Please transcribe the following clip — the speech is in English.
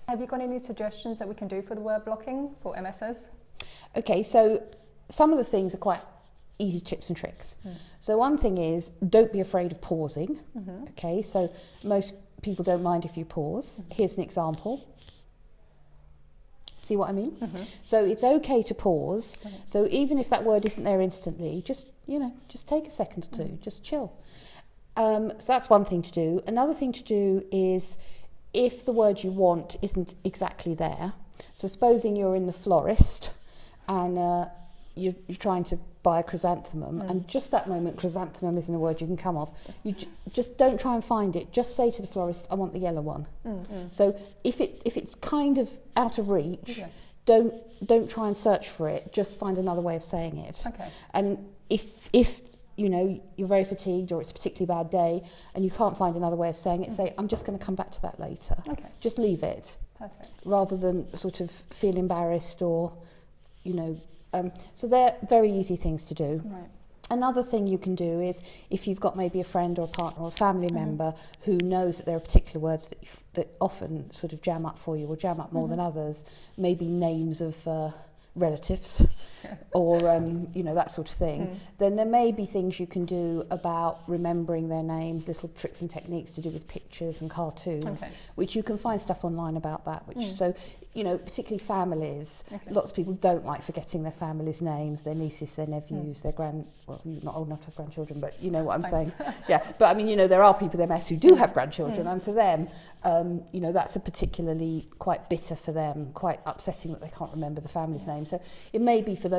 Have you got any suggestions that we can do for the word blocking for MSs? Okay, so some of the things are quite easy tips and tricks. So one thing is, don't be afraid of pausing. Okay, so most people don't mind if you pause. Here's an example. See what I mean? So it's okay to pause. So even if that word isn't there instantly, just take a second or two, just chill. So that's one thing to do. Another thing to do is, if the word you want isn't exactly there, so supposing you're in the florist and you're trying to buy a chrysanthemum, and just that moment chrysanthemum isn't a word you can come off, you just don't try and find it, just say to the florist, I want the yellow one. So if it's kind of out of reach, don't try and search for it, just find another way of saying it. And if you're very fatigued, or it's a particularly bad day and you can't find another way of saying it, say, I'm just going to come back to that later. Just leave it. Rather than sort of feel embarrassed or so they're very easy things to do. Another thing you can do is, if you've got maybe a friend or a partner or a family member who knows that there are particular words that often sort of jam up for you, or jam up more than others, maybe names of relatives or that sort of thing, then there may be things you can do about remembering their names, little tricks and techniques to do with pictures and cartoons, which you can find stuff online about that, which so particularly families, lots of people don't like forgetting their family's names, their nieces, their nephews, their well, you're not old enough to have grandchildren, but you know what I'm saying. But I mean, there are people with MS who do have grandchildren, and for them that's a particularly quite bitter for them, quite upsetting that they can't remember the family's name. So it may be for